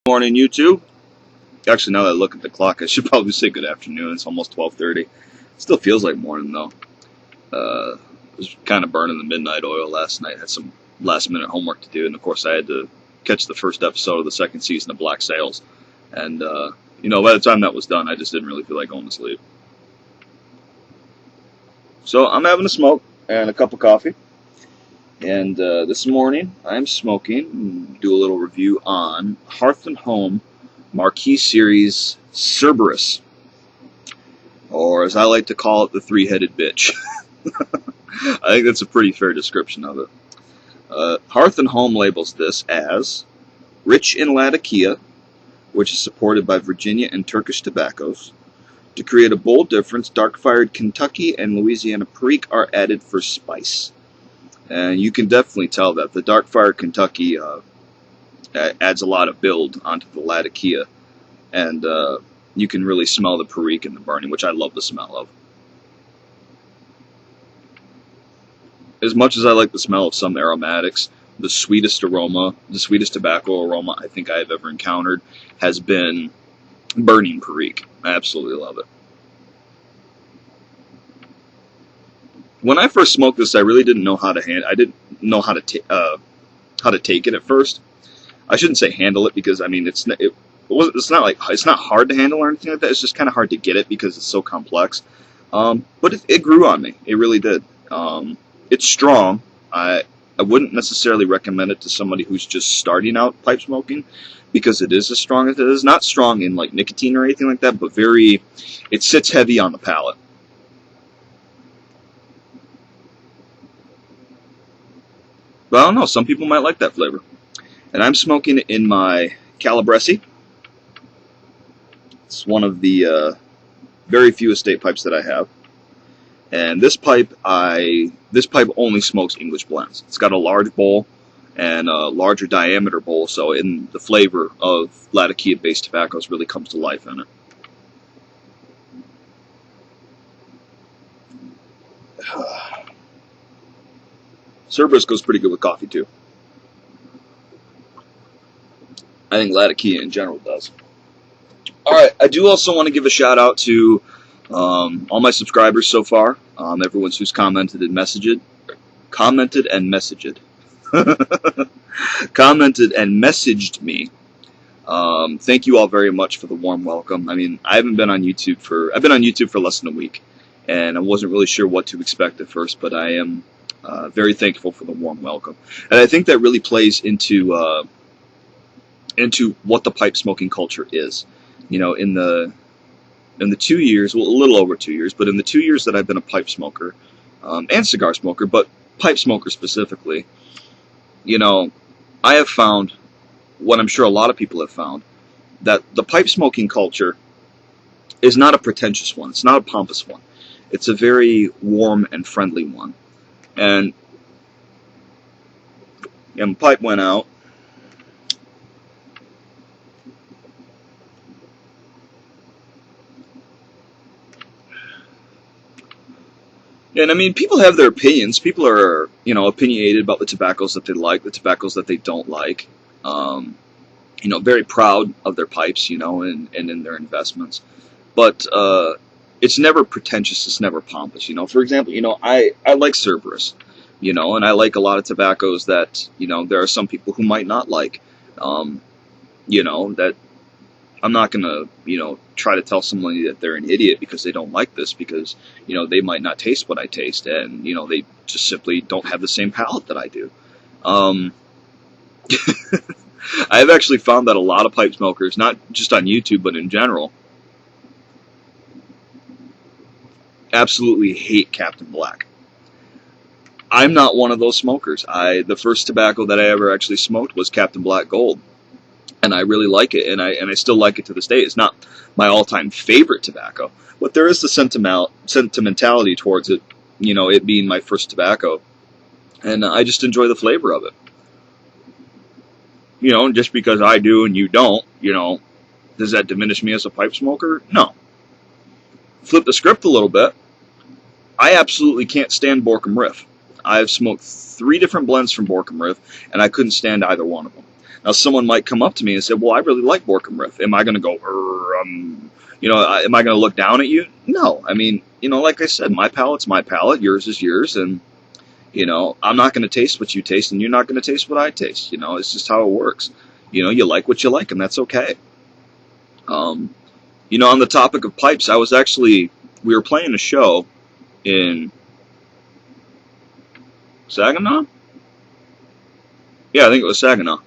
Morning, YouTube. Actually, now that I look at the clock, I should probably say good afternoon. It's almost 12:30. Still feels like morning though. Was kind of burning the midnight oil last night. Had some last-minute homework to do, and of course, I had to catch the first episode of the second season of Black Sails. And by the time that was done, I just didn't really feel like going to sleep. So I'm having a smoke and a cup of coffee. And this morning, I'm smoking. Do a little review on Hearth and Home Marquee series Cerberus, or as I like to call it, the three-headed bitch. I think that's a pretty fair description of it. Hearth and Home labels this as rich in Latakia, which is supported by Virginia and Turkish tobaccos. To create a bold difference, dark-fired Kentucky and Louisiana Perique are added for spice. And you can definitely tell that the dark-fired Kentucky adds a lot of build onto the Latakia. And you can really smell the Perique in the burning, which I love the smell of. As much as I like the smell of some aromatics, the sweetest aroma, the sweetest tobacco aroma I think I have ever encountered has been burning Perique. I absolutely love it. When I first smoked this, I really didn't know how to I didn't know how to take it at first. I shouldn't say handle it, because I mean it's not hard to handle or anything like that. It's just kind of hard to get it because it's so complex. But it grew on me. It really did. It's strong. I wouldn't necessarily recommend it to somebody who's just starting out pipe smoking, because it is as strong as it is. Not strong in like nicotine or anything like that, but it sits heavy on the palate. But I don't know, some people might like that flavor. And I'm smoking it in my Calabrese. It's one of the very few estate pipes that I have. And this pipe only smokes English blends. It's got a large bowl and a larger diameter bowl, so the flavor of Latakia-based tobaccos really comes to life in it. Cerberus goes pretty good with coffee too. I think Latakia in general does. Alright, I do also want to give a shout out to all my subscribers so far. Everyone who's commented and messaged. Commented and messaged me. Thank you all very much for the warm welcome. I mean, I've been on YouTube for less than a week, and I wasn't really sure what to expect at first, but I am very thankful for the warm welcome. And I think that really plays into what the pipe smoking culture is. You know, in the 2 years, well, a little over 2 years, but in the 2 years that I've been a pipe smoker, and cigar smoker, but pipe smoker specifically, you know, I have found, what I'm sure a lot of people have found, that the pipe smoking culture is not a pretentious one. It's not a pompous one. It's a very warm and friendly one. And my pipe went out. And I mean, people have their opinions. People are, opinionated about the tobaccos that they like, the tobaccos that they don't like. Very proud of their pipes, and in their investments. But it's never pretentious. It's never pompous. For example, I like Cerberus, and I like a lot of tobaccos that, there are some people who might not like. That I'm not going to, try to tell somebody that they're an idiot because they don't like this, because, they might not taste what I taste, and, they just simply don't have the same palate that I do. I've actually found that a lot of pipe smokers, not just on YouTube, but in general, absolutely hate Captain Black. I'm not one of those smokers. The first tobacco that I ever actually smoked was Captain Black Gold. And I really like it, and I still like it to this day. It's not my all-time favorite tobacco, but there is the sentimentality towards it, it being my first tobacco. And I just enjoy the flavor of it. Just because I do and you don't, does that diminish me as a pipe smoker? No. Flip the script a little bit. I absolutely can't stand Borkum Riff. I've smoked 3 different blends from Borkum Riff, and I couldn't stand either one of them. Now, someone might come up to me and say, well, I really like Borkum Riff. Am I going to go, am I going to look down at you? No. I mean, like I said, my palate's my palate, yours is yours, and, I'm not going to taste what you taste, and you're not going to taste what I taste. It's just how it works. You like what you like, and that's okay. On the topic of pipes, we were playing a show in Saginaw? Yeah, I think it was Saginaw.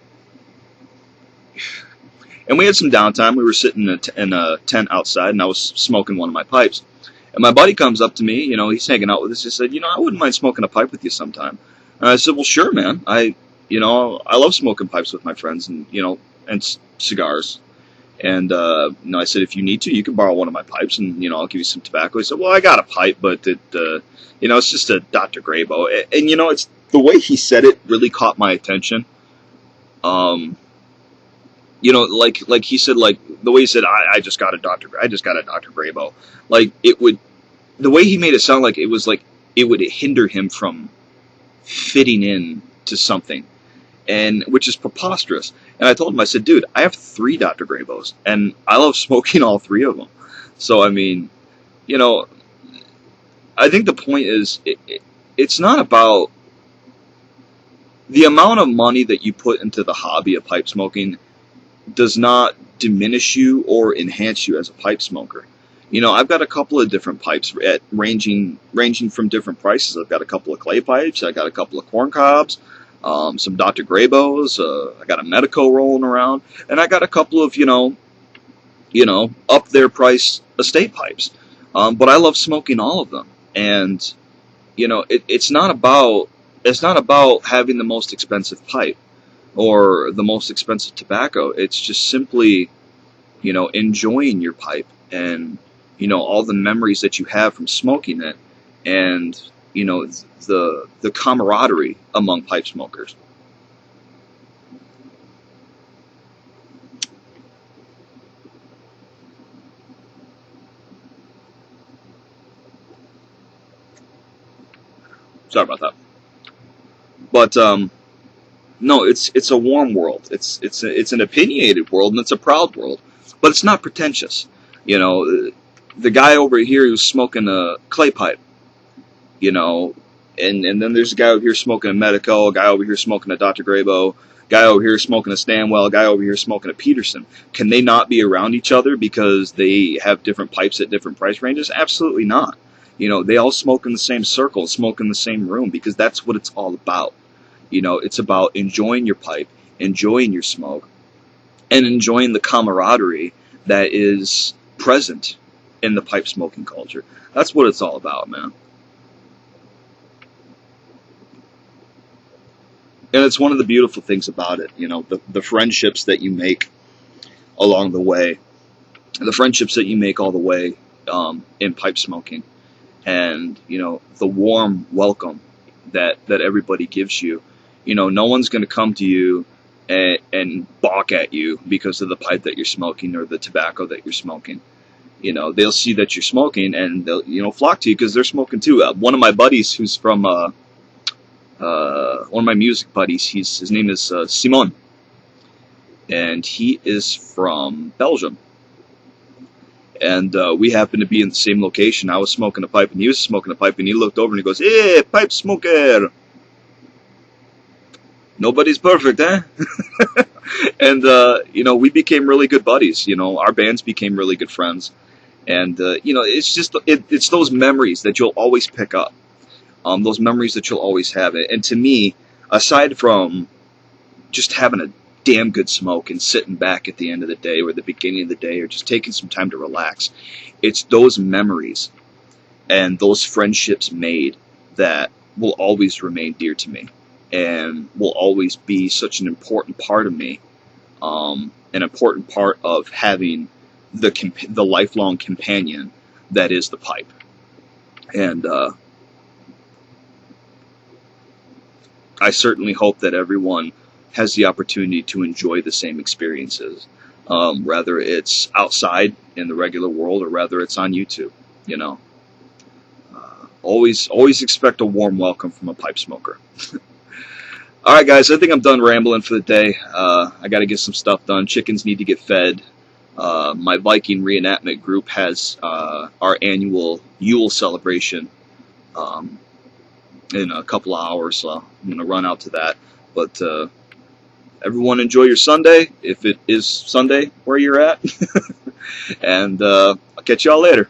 And we had some downtime. We were sitting in a tent outside, and I was smoking one of my pipes. And my buddy comes up to me, he's hanging out with us. He said, I wouldn't mind smoking a pipe with you sometime. And I said, well, sure, man. I love smoking pipes with my friends and, and cigars. And, I said, if you need to, you can borrow one of my pipes and, I'll give you some tobacco. He said, well, I got a pipe, but it's just a Dr. Graybo. And, it's the way he said it really caught my attention. Like he said, like the way he said, I just got a Dr. Graybo. Like the way he made it sound like it would hinder him from fitting in to something, and which is preposterous. And I told him, I said, dude, I have 3 Dr. Graybos, and I love smoking all 3 of them. So I mean, I think the point is, it's not about the amount of money that you put into the hobby of pipe smoking. Does not diminish you or enhance you as a pipe smoker. I've got a couple of different pipes ranging from different prices. I've got a couple of clay pipes. I got a couple of corn cobs, some Dr. Graybos. I got a Medico rolling around, and I got a couple of up there price estate pipes. But I love smoking all of them, and it's not about having the most expensive pipe or the most expensive tobacco. It's just simply, enjoying your pipe and, all the memories that you have from smoking it, and, the camaraderie among pipe smokers. Sorry about that. But, no, it's a warm world. It's an opinionated world, and it's a proud world, but it's not pretentious. The guy over here who's smoking a clay pipe, and then there's a guy over here smoking a Medico, a guy over here smoking a Dr. Graybo, guy over here smoking a Stanwell, a guy over here smoking a Peterson. Can they not be around each other because they have different pipes at different price ranges? Absolutely not. They all smoke in the same circle, smoke in the same room, because that's what it's all about. It's about enjoying your pipe, enjoying your smoke, and enjoying the camaraderie that is present in the pipe smoking culture. That's what it's all about, man. And it's one of the beautiful things about it, the friendships that you make along the way, the friendships that you make all the way in pipe smoking, and, the warm welcome that everybody gives you. No one's going to come to you and balk at you because of the pipe that you're smoking or the tobacco that you're smoking. They'll see that you're smoking, and they'll, flock to you because they're smoking too. One of my buddies who's from, one of my music buddies, his name is Simon, and he is from Belgium. And we happened to be in the same location. I was smoking a pipe, and he was smoking a pipe, and he looked over and he goes, "Hey, pipe smoker! Nobody's perfect, eh?" And, we became really good buddies. Our bands became really good friends. And, it's just, it's those memories that you'll always pick up. Those memories that you'll always have. And to me, aside from just having a damn good smoke and sitting back at the end of the day or the beginning of the day or just taking some time to relax, it's those memories and those friendships made that will always remain dear to me, and will always be such an important part of me, an important part of having the lifelong companion that is the pipe. And I certainly hope that everyone has the opportunity to enjoy the same experiences, whether it's outside in the regular world or whether it's on YouTube. Always expect a warm welcome from a pipe smoker. All right, guys, I think I'm done rambling for the day. I got to get some stuff done. Chickens need to get fed. My Viking reenactment group has our annual Yule celebration um, in a couple of hours, so I'm going to run out to that. But everyone enjoy your Sunday, if it is Sunday where you're at. And I'll catch y'all later.